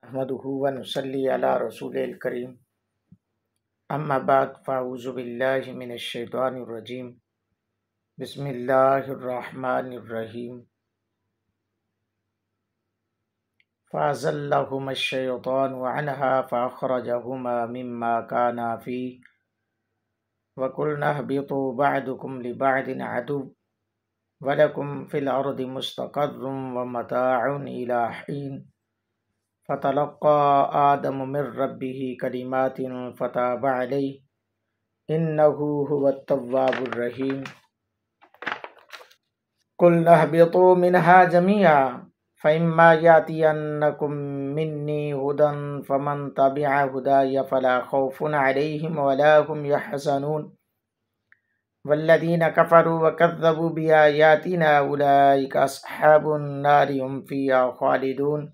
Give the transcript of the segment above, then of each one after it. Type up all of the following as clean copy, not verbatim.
نحمده ونصلي على رسول الكريم اما بعد فاعوذ باللہ من الشیطان الرجیم بسم اللہ الرحمن الرحیم فأزلهما الشیطان عنها فأخرجهما مما كانا فيه وقلنا اهبطوا بعضكم لبعض عدو ولكم في الأرض مستقر ومتاع إلى حين فتلقى آدم من ربه كلمات فتاب عليه إنه هو التواب الرحيم قلنا اهبطوا منها جميعا فإما يأتينكم مني هدى فمن تبع هداي فلا خوف عليهم ولا هم يحزنون والذين كفروا وكذبوا بآياتنا أولئك أصحاب النار هم فيها خالدون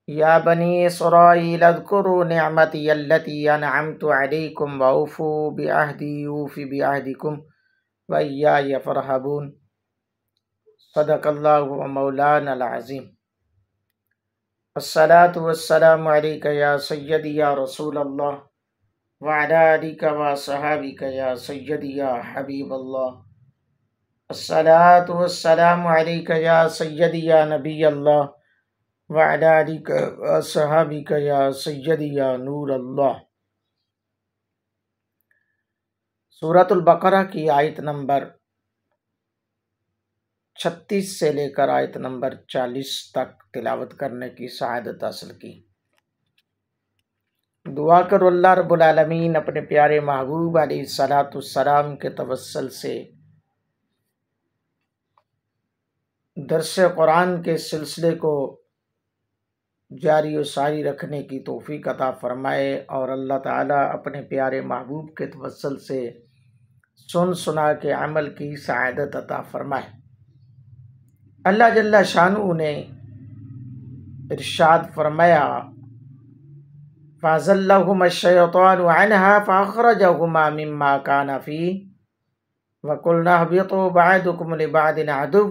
یا بنی اسرائیل اذکروا نعمتی التي انعمت علیکم واوفوا بعہدی اوف بعہدکم وإیایا فارہبون صدق اللہ مولانا العظیم۔ الصلاة والسلام علیک یا سیدی یا رسول اللہ وعلی آلک وصحابک یا سیدی یا حبیب اللہ۔ الصلاة والسلام علیک یا سیدی یا نبی اللہ وعلی آلک وصحابک یا سیدی یا نور اللہ۔ سورۃ البقرہ کی آیت نمبر 36 سے لے کر آیت نمبر 40 تک تلاوت کرنے کی سعادت حاصل کی۔ دعا کرو اللہ رب العالمین اپنے پیارے محبوب علیہ الصلاۃ والسلام کے توسل سے درس قرآن کے سلسلے کو جاری و ساری رکھنے کی توفیق عطا فرمائے، اور اللہ تعالیٰ اپنے پیارے محبوب کے توسل سے سن سنا کے عمل کی سعادت عطا فرمائے۔ اللہ جل شانہ نے ارشاد فرمایا فَأَزَلَّهُمَا الشَّيْطَانُ عَنْهَا فَأَخْرَجَهُمَا مِمَّا كَانَ فِيهِ وَقُلْنَا اهْبِطُوا بَعْضُكُمْ لِبَعْضٍ عَدُوٌّ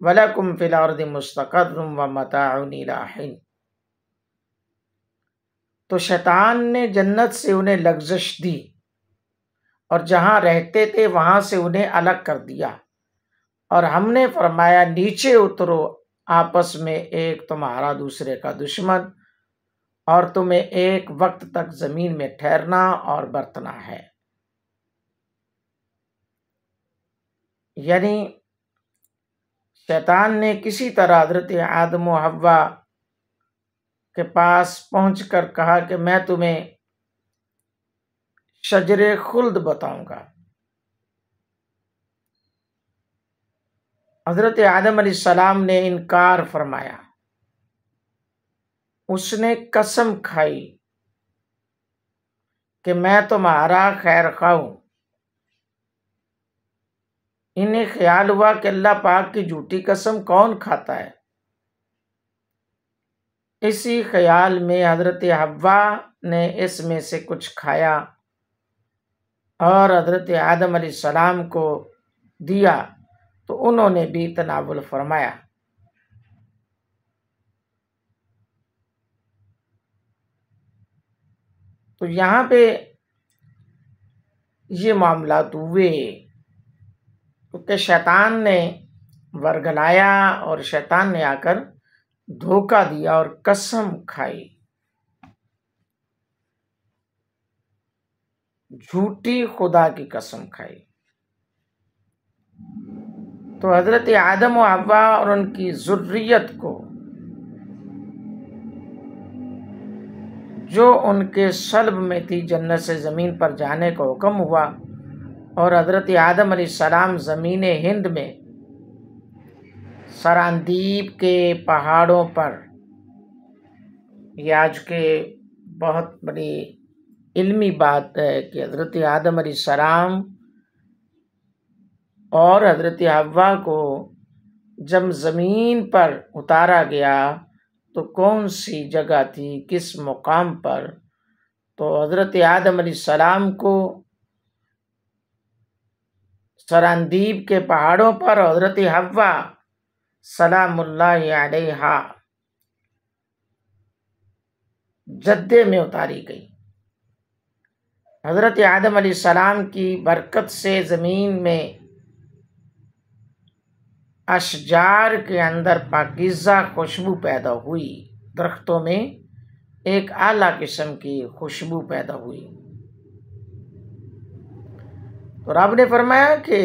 وَلَكُمْ فِي الْأَرْضِ مُسْتَقَرٌّ وَمَتَاعٌ إِلَىٰ حِينٍ۔ تو شیطان نے جنت سے انہیں لغزش دی اور جہاں رہتے تھے وہاں سے انہیں الگ کر دیا، اور ہم نے فرمایا نیچے اترو، آپس میں ایک تمہارا دوسرے کا دشمن، اور تمہیں ایک وقت تک زمین میں ٹھہرنا اور برتنا ہے۔ یعنی شیطان نے کسی طرح حضرت آدم و حوا کے پاس پہنچ کر کہا کہ میں تمہیں شجر خلد بتاؤں گا۔ حضرت آدم علیہ السلام نے انکار فرمایا، اس نے قسم کھائی کہ میں تمہارا خیر خواہ ہوں۔ انہیں خیال ہوا کہ اللہ پاک کی جھوٹی قسم کون کھاتا ہے۔ اسی خیال میں حضرت حوا نے اس میں سے کچھ کھایا اور حضرت آدم علیہ السلام کو دیا، تو انہوں نے بھی تناول فرمایا۔ تو یہاں پہ یہ معاملات ہوئے کیونکہ شیطان نے ورگلایا اور شیطان نے آ کر دھوکہ دیا اور قسم کھائی، جھوٹی خدا کی قسم کھائی۔ تو حضرت آدم و حوا اور ان کی ذریت کو جو ان کے صلب میں تھی جنت سے زمین پر جانے کا حکم ہوا، اور حضرت آدم علیہ السلام زمین ہند میں سراندیپ کے پہاڑوں پر، یہ آج کے بہت بڑی علمی بات ہے کہ حضرت آدم علیہ السلام اور حضرت حوا کو جب زمین پر اتارا گیا تو کون سی جگہ تھی، کس مقام پر؟ تو حضرت آدم علیہ السلام کو سراندیپ کے پہاڑوں پر، حضرت حوا سلام اللہ علیہا جدے میں اتاری گئی۔ حضرت آدم علیہ السلام کی برکت سے زمین میں اشجار کے اندر پاکیزہ خوشبو پیدا ہوئی، درختوں میں ایک اعلیٰ قسم کی خوشبو پیدا ہوئی۔ تو رب نے فرمایا کہ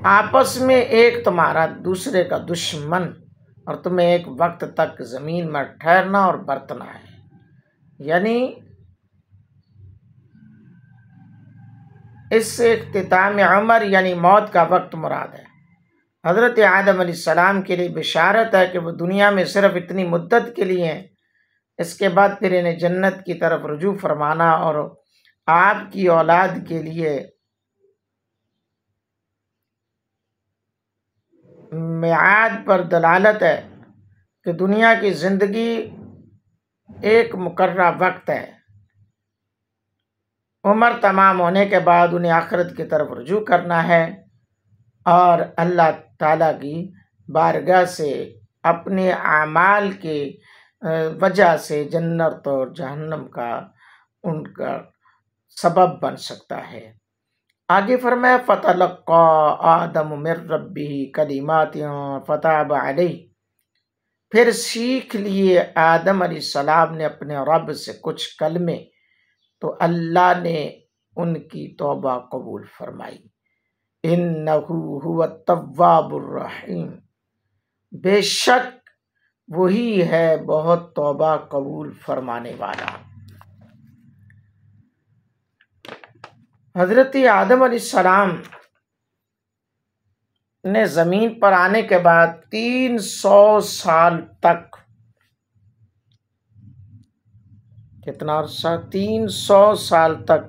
آپس میں ایک تمہارا دوسرے کا دشمن، اور تمہیں ایک وقت تک زمین میں ٹھہرنا اور برتنا ہے۔ یعنی اس سے اختتام عمر یعنی موت کا وقت مراد ہے۔ حضرت آدم علیہ السلام کے لیے بشارت ہے کہ وہ دنیا میں صرف اتنی مدت کے لیے ہیں، اس کے بعد پھر انہیں جنت کی طرف رجوع فرمانا، اور آپ کی اولاد کے لیے میعاد پر دلالت ہے کہ دنیا کی زندگی ایک مقررہ وقت ہے، عمر تمام ہونے کے بعد انہیں آخرت کی طرف رجوع کرنا ہے اور اللہ تعالیٰ کی بارگاہ سے اپنے اعمال کی وجہ سے جنت اور جہنم کا ان کا سبب بن سکتا ہے۔ آگے فرمایا فَتَلَقَّىٰ آدَمُ مِن رَّبِّهِ كَلِمَاتٍ فَتَابَ عَلَيْهِ، پھر سیکھ لیے آدم علیہ السلام نے اپنے رب سے کچھ کلمے، تو اللہ نے ان کی توبہ قبول فرمائی۔ اِنَّهُ هُوَ التَّوَّابُ الرَّحِيمُ، بے شک وہی ہے بہت توبہ قبول فرمانے والا۔ حضرت آدم علیہ السلام نے زمین پر آنے کے بعد 300 سال تک، کتنا عرصہ؟ 300 سال تک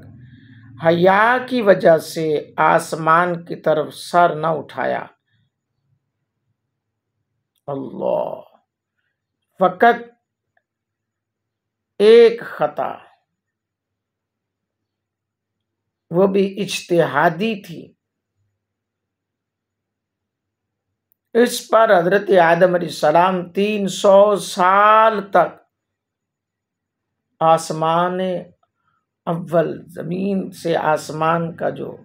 حیا کی وجہ سے آسمان کی طرف سر نہ اٹھایا۔ اللہ، فقط ایک خطا، وہ بھی اجتہادی تھی، اس پر حضرت آدم علیہ السلام 300 سال تک آسمان اول، زمین سے آسمان کا جو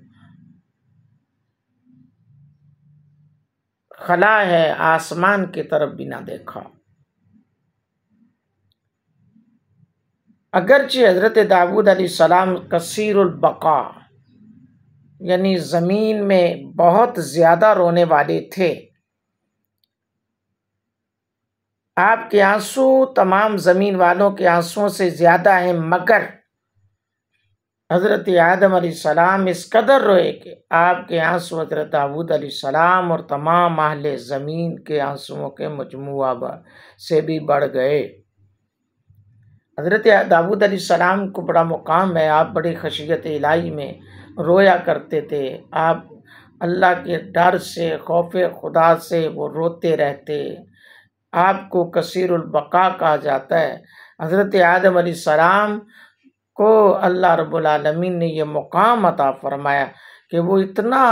خلا ہے آسمان کی طرف بھی نہ دیکھا۔ اگرچہ حضرت داؤد علیہ السلام کثیر البقا، یعنی زمین میں بہت زیادہ رونے والے تھے، آپ کے آنسو تمام زمین والوں کے آنسوؤں سے زیادہ ہیں، مگر حضرت آدم علیہ السلام اس قدر روئے کہ آپ کے آنسو حضرت داؤد علیہ السلام اور تمام اہل زمین کے آنسوؤں کے مجموعہ سے بھی بڑھ گئے۔ حضرت داؤد علیہ السلام کو بڑا مقام ہے، آپ بڑی خشیت الہی میں رویا کرتے تھے، آپ اللہ کے ڈر سے، خوف خدا سے وہ روتے رہتے، آپ کو کثیر البقا کہا جاتا ہے۔ حضرت آدم علیہ السلام کو اللہ رب العالمین نے یہ مقام عطا فرمایا کہ وہ اتنا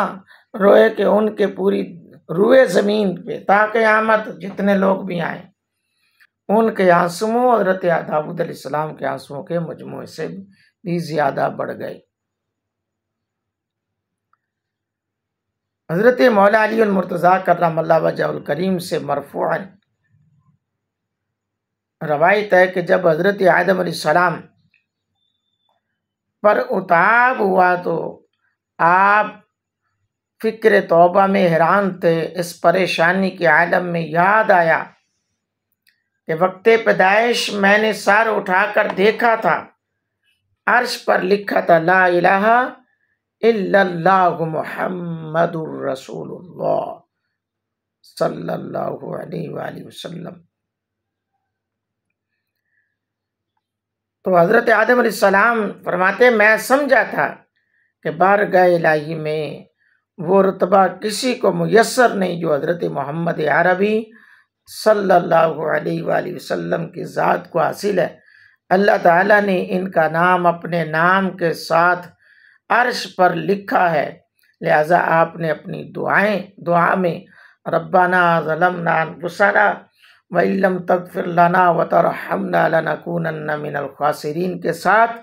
روئے کہ ان کے پوری روئے زمین پہ تا قیامت جتنے لوگ بھی آئیں، ان کے آنسوؤں حضرت داؤد علیہ السلام کے آنسوؤں کے مجموعے سے بھی زیادہ بڑھ گئے۔ حضرت مولا علی المرتضیٰ کرم اللہ وجہہ الکریم سے مرفوعاً روایت ہے کہ جب حضرت آدم علیہ السلام پر اتاب ہوا تو آپ فکر توبہ میں حیران تھے۔ اس پریشانی کے عالم میں یاد آیا کہ وقت پیدائش میں نے سر اٹھا کر دیکھا تھا، عرش پر لکھا تھا لا الہ الا اللہ محمد الرسول اللہ صلی اللہ علیہ وآلہ وسلم۔ تو حضرت آدم علیہ السلام فرماتے میں سمجھا تھا کہ بارگاہ الہی میں وہ رتبہ کسی کو میسر نہیں جو حضرت محمد عربی صلی اللہ علیہ وآلہ وسلم کی ذات کو حاصل ہے۔ اللہ تعالیٰ نے ان کا نام اپنے نام کے ساتھ عرش پر لکھا ہے، لہذا آپ نے اپنی دعا میں ربنا ظلمنا انفسنا وَإِن لَّمْ تَغْفِرْ لَنَا وَتَرْحَمْنَا لَنَكُونَنَّ مِنَ الْخَاسِرِينَ کے ساتھ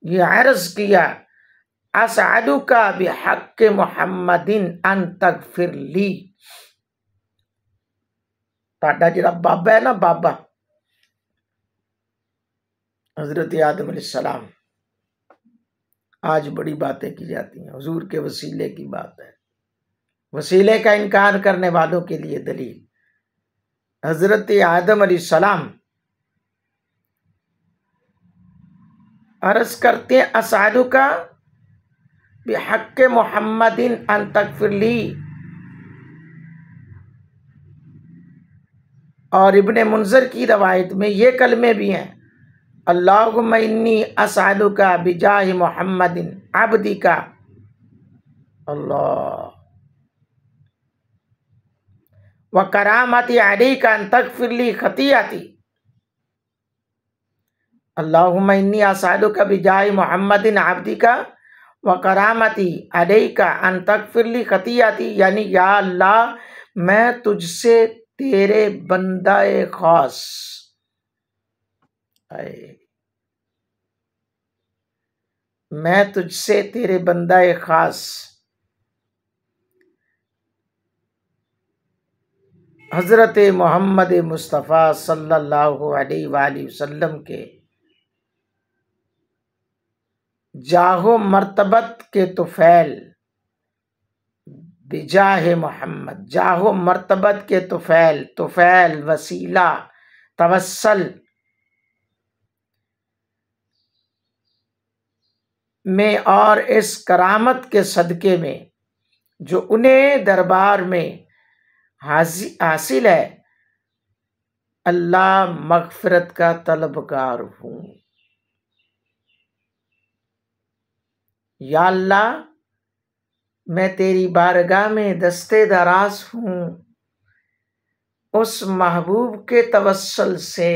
یہ عرض کیا أَسْأَلُكَ بِحَقِّ مُحَمَّدٍ أَن تَغْفِرْ لِي. تہاڈا جڑا بابا ہے نا، بابا حضرت آدم علیہ السلام، آج بڑی باتیں کی جاتی ہیں، حضور کے وسیلے کی بات ہے، وسیلے کا انکار کرنے والوں کے لیے دلیل. حضرت آدم علیہ السلام عرض کرتے ہیں اسألک بحق محمد ان تغفر لی. اور ابن منذر کی روایت میں یہ کلمے بھی ہیں، اللہم انی اسألک بجاہ محمد عبدک، اللہ، وکرامتی علیک ان تغفر لی خطیئتی. اللہم انی اسألک بجاہ محمد عبدک وکرامتی علیک ان تغفر لی خطیئتی، یعنی یا اللہ میں تجھ سے تیرے بندہ خاص، میں تجھ سے تیرے بندہ خاص حضرت محمد مصطفیٰ صلی اللہ علیہ وآلہ وسلم کے جاہ و مرتبت کے طفیل، بجاہ محمد، جاہ و مرتبت کے طفیل، طفیل وسیلہ توسل میں اور اس کرامت کے صدقے میں جو انہیں دربار میں حاصل ہے، اللہ مغفرت کا طلبگار ہوں. یا اللہ میں تیری بارگاہ میں دستے دراز ہوں، اس محبوب کے توسل سے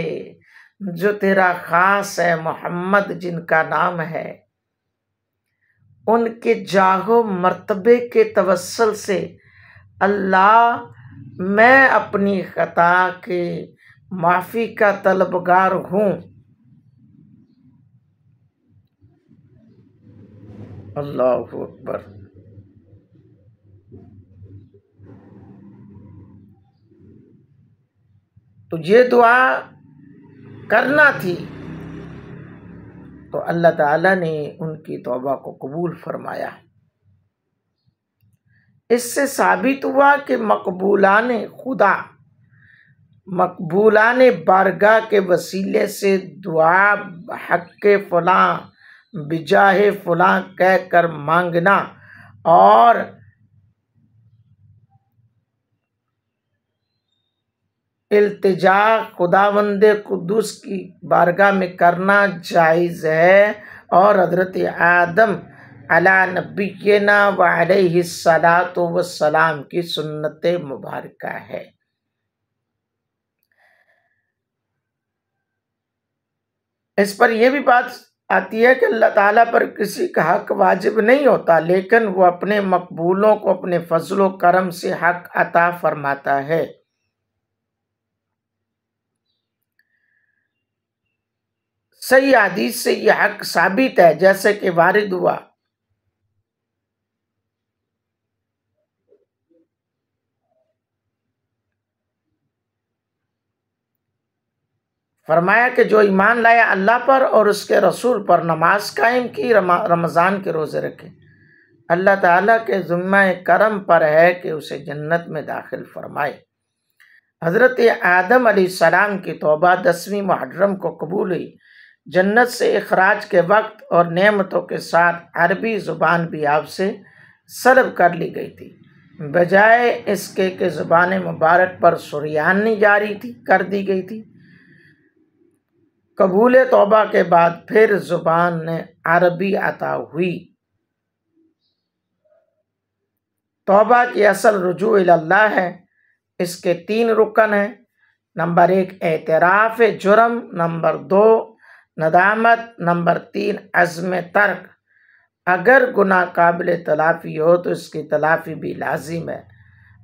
جو تیرا خاص ہے، محمد جن کا نام ہے، ان کے جاہ و مرتبے کے توسل سے اللہ میں اپنی خطا کے معافی کا طلبگار ہوں. اللہ اکبر. تو یہ دعا کرنا تھی، تو اللہ تعالیٰ نے ان کی توبہ کو قبول فرمایا. اس سے ثابت ہوا کہ مقبولان خدا، مقبولان بارگاہ کے وسیلے سے دعا حق فلاں بجاہ فلاں کہہ کر مانگنا اور التجا خداوند قدوس کی بارگاہ میں کرنا جائز ہے، اور حضرت آدم علی نبینا وعلیہ الصلاۃ والسلام کی سنت مبارکہ ہے. اس پر یہ بھی بات آتی ہے کہ اللہ تعالیٰ پر کسی کا حق واجب نہیں ہوتا، لیکن وہ اپنے مقبولوں کو اپنے فضل و کرم سے حق عطا فرماتا ہے. صحیح حدیث سے یہ حق ثابت ہے، جیسے کہ وارد ہوا فرمایا کہ جو ایمان لایا اللہ پر اور اس کے رسول پر، نماز قائم کی، رمضان کے روزے رکھے، اللہ تعالیٰ کے ذمہ کرم پر ہے کہ اسے جنت میں داخل فرمائے. حضرت آدم علیہ السلام کی توبہ 10ویں محرم کو قبول ہوئی. جنت سے اخراج کے وقت اور نعمتوں کے ساتھ عربی زبان بھی آپ سے سلب کر لی گئی تھی، بجائے اس کے کہ زبان مبارک پر سریانی جاری کر دی گئی تھی. قبول توبہ کے بعد پھر زبان عربی عطا ہوئی. توبہ کی اصل رجوع اللہ ہے. اس کے 3 رکن ہیں. نمبر 1 اعتراف جرم، نمبر 2 ندامت، نمبر 3 عزم ترک. اگر گناہ قابل تلافی ہو تو اس کی تلافی بھی لازم ہے.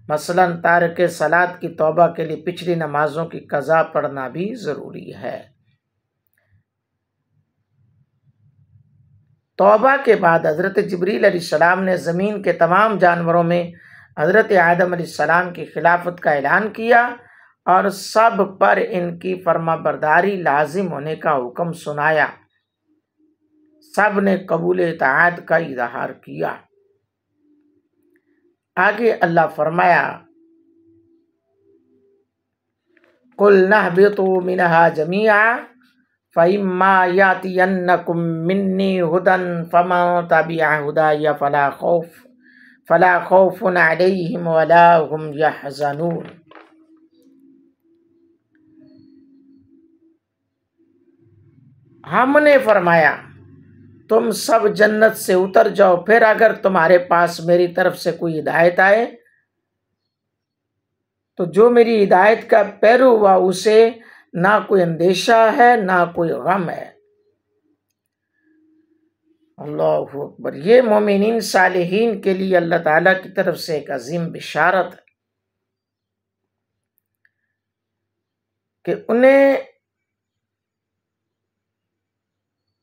مثلاً تارک صلاۃ کی توبہ کے لیے پچھلی نمازوں کی قضا پڑھنا بھی ضروری ہے۔ توبہ کے بعد حضرت جبریل علیہ السلام نے زمین کے تمام جانوروں میں حضرت آدم علیہ السلام کی خلافت کا اعلان کیا اور سب پر ان کی فرما برداری لازم ہونے کا حکم سنایا۔ سب نے قبول اطاعت کا اظہار کیا۔ آگے اللہ فرمایا قُلْ نَهْبِطُوا مِنْهَا جَمِيعًا فَإِمَّا يَأْتِيَنَّكُم مِّنِّي هُدًى فَمَن تَبِعَ هُدَايَ فَلَا خَوْفٌ عَلَيْهِمْ وَلَا هُمْ يَحْزَنُونَ۔ ہم نے فرمایا تم سب جنت سے اتر جاؤ، پھر اگر تمہارے پاس میری طرف سے کوئی ہدایت آئے تو جو میری ہدایت کا پیرو ہوا اسے نہ کوئی اندیشہ ہے نہ کوئی غم ہے۔ اللہ اکبر۔ یہ مومنین صالحین کے لیے اللہ تعالیٰ کی طرف سے ایک عظیم بشارت ہے کہ انہیں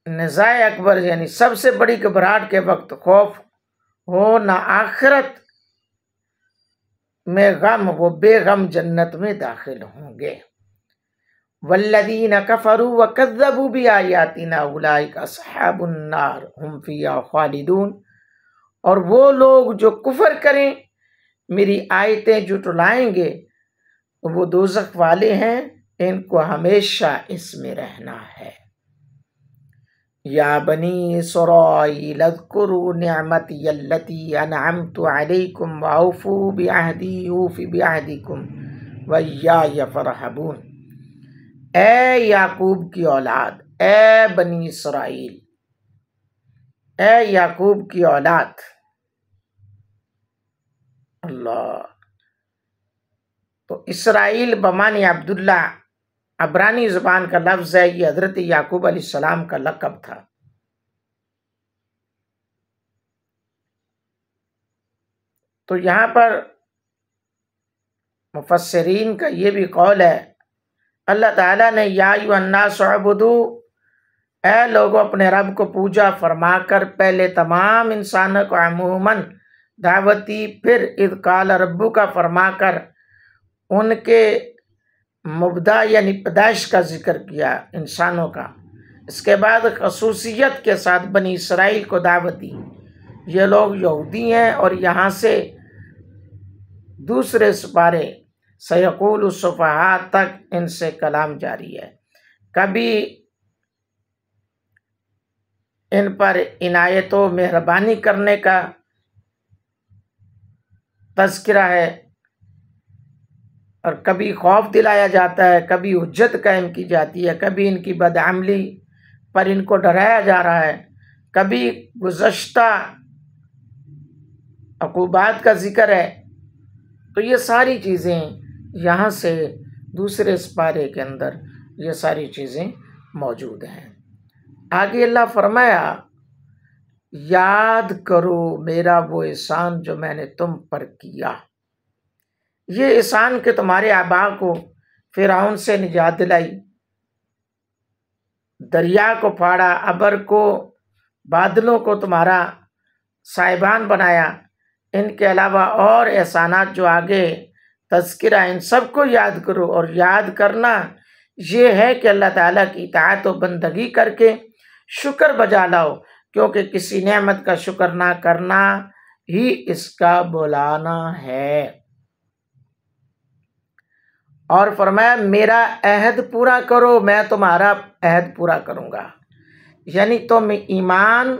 نزاع اکبر یعنی سب سے بڑی گھبراہٹ کے وقت خوف ہو نہ آخرت میں غم، وہ بے غم جنت میں داخل ہوں گے۔ والذین کفروا وکذبوا بآیاتنا اولئک اصحاب النار هم فیہا خالدون۔ اور وہ لوگ جو کفر کریں، میری آیتیں جھٹلائیں گے، وہ دوزخ والے ہیں، ان کو ہمیشہ اس میں رہنا ہے۔ یا بنی اسرائیل اذکروا نعمتی التی انعمت علیکم واوفوا بعہدی اوف بعہدکم وایای فارہبون۔ اے یعقوب کی اولاد، اے بنی اسرائیل، اے یعقوب کی اولاد۔ اللہ، تو اسرائیل بمعنی عبداللہ عبرانی زبان کا لفظ ہے، یہ حضرت یعقوب علیہ السلام کا لقب تھا۔ تو یہاں پر مفسرین کا یہ بھی قول ہے، اللہ تعالیٰ نے یا ایھا الناس اعبدوا، اے لوگوں اپنے رب کو پوجا فرما کر پہلے تمام انسانوں کو عموماً دعوت دی، پھر اذ قال ربک فرما کر ان کے مبدا یعنی پیدائش کا ذکر کیا انسانوں کا، اس کے بعد خصوصیت کے ساتھ بنی اسرائیل کو دعوت دی۔ یہ لوگ یہودی ہیں، اور یہاں سے دوسرے سپارے سیقول السفہاء تک ان سے کلام جاری ہے۔ کبھی ان پر عنایت و مہربانی کرنے کا تذکرہ ہے، اور کبھی خوف دلایا جاتا ہے، کبھی حجت قائم کی جاتی ہے، کبھی ان کی بدعملی پر ان کو ڈرایا جا رہا ہے، کبھی گزشتہ عقوبات کا ذکر ہے۔ تو یہ ساری چیزیں یہاں سے دوسرے سپارے کے اندر یہ ساری چیزیں موجود ہیں۔ آگے اللہ فرمایا یاد کرو میرا وہ احسان جو میں نے تم پر کیا۔ یہ احسان کہ تمہارے آبا کو فرعون سے نجات دلائی، دریا کو پھاڑا، ابر کو، بادلوں کو تمہارا سائبان بنایا، ان کے علاوہ اور احسانات جو آگے تذکرہ، ان سب کو یاد کرو۔ اور یاد کرنا یہ ہے کہ اللہ تعالیٰ کی اطاعت و بندگی کر کے شکر بجا لاؤ، کیونکہ کسی نعمت کا شکر نہ کرنا ہی اس کا بلانا ہے۔ اور فرمایا میرا عہد پورا کرو، میں تمہارا عہد پورا کروں گا، یعنی تم ایمان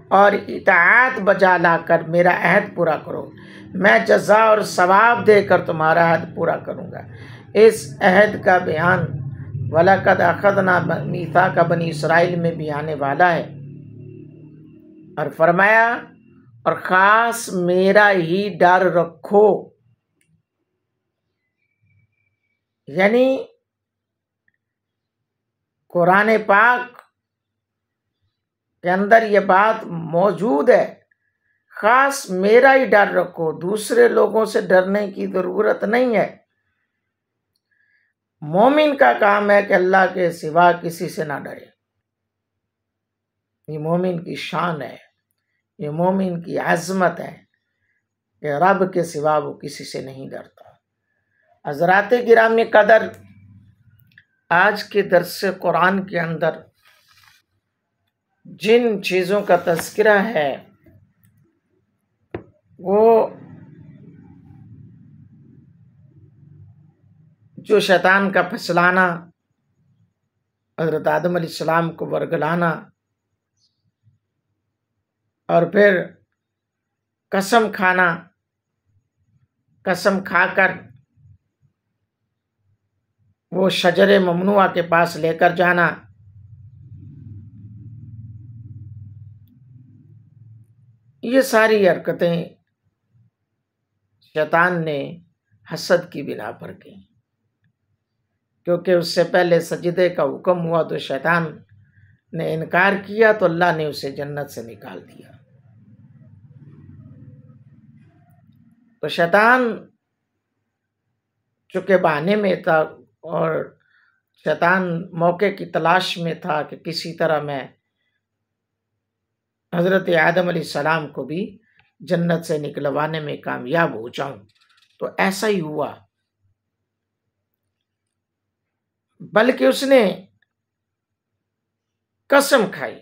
اور اطاعت بجا لا کر میرا عہد پورا کرو، میں جزا اور ثواب دے کر تمہارا عہد پورا کروں گا۔ اس عہد کا بیان وَلَقَدْ أَخَذْنَا مِيثَاقَ بَنِي اسرائیل میں بھی آنے والا ہے۔ اور فرمایا اور خاص میرا ہی ڈر رکھو، یعنی قرآن پاک کے اندر یہ بات موجود ہے، خاص میرا ہی ڈر رکھو، دوسرے لوگوں سے ڈرنے کی ضرورت نہیں ہے۔ مومن کا کام ہے کہ اللہ کے سوا کسی سے نہ ڈرے۔ یہ مومن کی شان ہے، یہ مومن کی عظمت ہے کہ رب کے سوا وہ کسی سے نہیں ڈرتا۔ حضرات گرامی قدر، آج کے درس قرآن کے اندر جن چیزوں کا تذکرہ ہے وہ جو شیطان کا پھسلانا، حضرت آدم علیہ السلام کو ورگلانا، اور پھر قسم کھانا، قسم کھا کر وہ شجر ممنوعہ کے پاس لے کر جانا، یہ ساری حرکتیں شیطان نے حسد کی بنا پر کی، کیونکہ اس سے پہلے سجدے کا حکم ہوا تو شیطان نے انکار کیا تو اللہ نے اسے جنت سے نکال دیا۔ تو شیطان چونکہ بہانے میں تھا اور شیطان موقع کی تلاش میں تھا کہ کسی طرح میں حضرت آدم علیہ السلام کو بھی جنت سے نکلوانے میں کامیاب ہو جاؤں، تو ایسا ہی ہوا، بلکہ اس نے قسم کھائی۔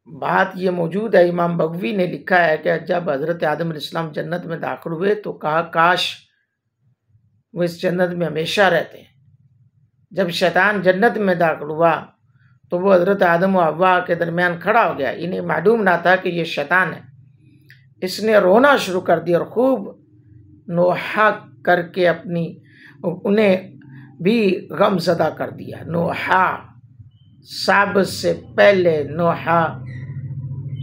بات یہ موجود ہے، امام بغوی نے لکھا ہے کہ جب حضرت آدم علیہ السلام جنت میں داخل ہوئے تو کہا کاش وہ اس جنت میں ہمیشہ رہتے ہیں۔ جب شیطان جنت میں داخل ہوا تو وہ حضرت آدم و حوا کے درمیان کھڑا ہو گیا، انہیں معلوم نہ تھا کہ یہ شیطان ہے۔ اس نے رونا شروع کر دیا اور خوب نوحہ کر کے انہیں بھی غم زدہ کر دیا۔ نوحہ، سب سے پہلے نوحہ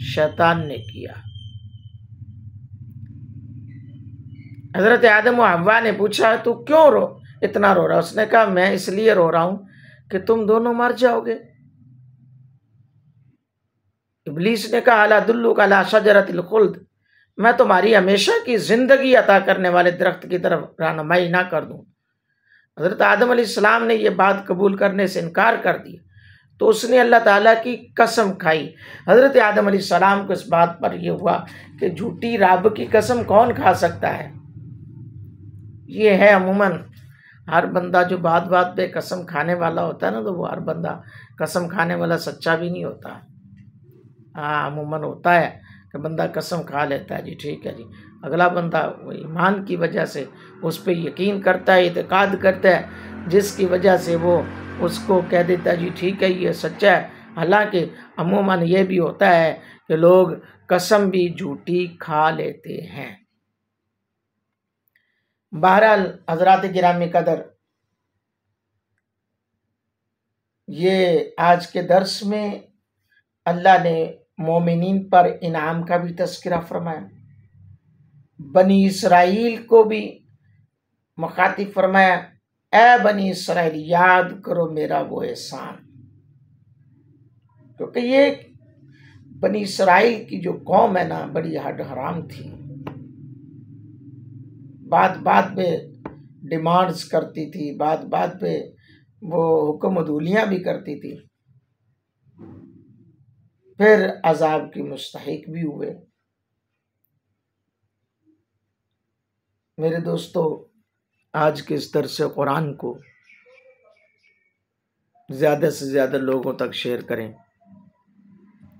شیطان نے کیا۔ حضرت آدم و حوا نے پوچھا تو کیوں اتنا رو رہا؟ اس نے کہا میں اس لیے رو رہا ہوں کہ تم دونوں مر جاؤ گے۔ ابلیس نے کہا الا ادلک علی شجرۃ الخلد، میں تمہاری ہمیشہ کی زندگی عطا کرنے والے درخت کی طرف رہنمائی نہ کر دوں؟ حضرت آدم علیہ السلام نے یہ بات قبول کرنے سے انکار کر دیا تو اس نے اللہ تعالیٰ کی قسم کھائی۔ حضرت آدم علیہ السلام کو اس بات پر یہ ہوا کہ جھوٹی رب کی قسم کون کھا سکتا ہے۔ یہ ہے عموماً ہر بندہ جو بات بات پہ قسم کھانے والا ہوتا ہے نا، تو وہ ہر بندہ قسم کھانے والا سچا بھی نہیں ہوتا۔ ہاں عموماً ہوتا ہے کہ بندہ قسم کھا لیتا ہے، جی ٹھیک ہے جی، اگلا بندہ وہ ایمان کی وجہ سے اس پہ یقین کرتا ہے، اعتقاد کرتا ہے، جس کی وجہ سے وہ اس کو کہہ دیتا ہے جی ٹھیک ہے یہ سچا ہے۔ حالانکہ عموماً یہ بھی ہوتا ہے کہ لوگ قسم بھی جھوٹی کھا لیتے ہیں۔ بہرحال حضرات گرامی قدر، یہ آج کے درس میں اللہ نے مومنین پر انعام کا بھی تذکرہ فرمایا، بنی اسرائیل کو بھی مخاطب فرمایا، اے بنی اسرائیل یاد کرو میرا وہ احسان، کیونکہ یہ بنی اسرائیل کی جو قوم ہے نا بڑی ہڈ حرام تھی، بات بات پہ ڈیمانڈز کرتی تھی، بات بات پہ وہ حکم عدولیاں بھی کرتی تھی، پھر عذاب کی مستحق بھی ہوئے۔ میرے دوستو، آج کے اس درس قرآن کو زیادہ سے زیادہ لوگوں تک شیئر کریں،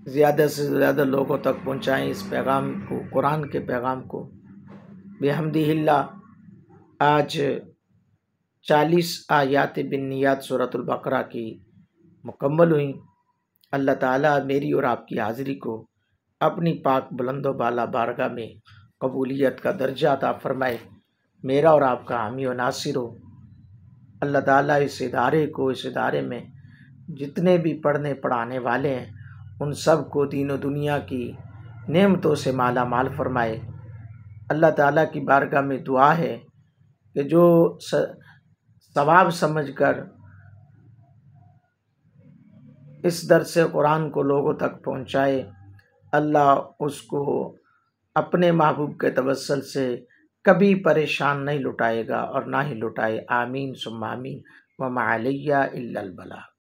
زیادہ سے زیادہ لوگوں تک پہنچائیں اس پیغام کو، قرآن کے پیغام کو۔ بحمدہ اللہ آج 40 آیات بالنیات سورۃ البقرہ کی مکمل ہوئیں۔ اللہ تعالیٰ میری اور آپ کی حاضری کو اپنی پاک بلند و بالا بارگاہ میں قبولیت کا درجہ عطا فرمائے، میرا اور آپ کا حامی و ناصر ہو۔ اللہ تعالیٰ اس ادارے کو، اس ادارے میں جتنے بھی پڑھنے پڑھانے والے ہیں ان سب کو دین و دنیا کی نعمتوں سے مالا مال فرمائے۔ اللہ تعالیٰ کی بارگاہ میں دعا ہے کہ جو ثواب سمجھ کر اس درس قرآن کو لوگوں تک پہنچائے، اللہ اس کو اپنے محبوب کے توسل سے کبھی پریشان نہیں لٹائے گا اور نہ ہی لٹائے، آمین ثم آمین، وما علیہ الا البلاغ۔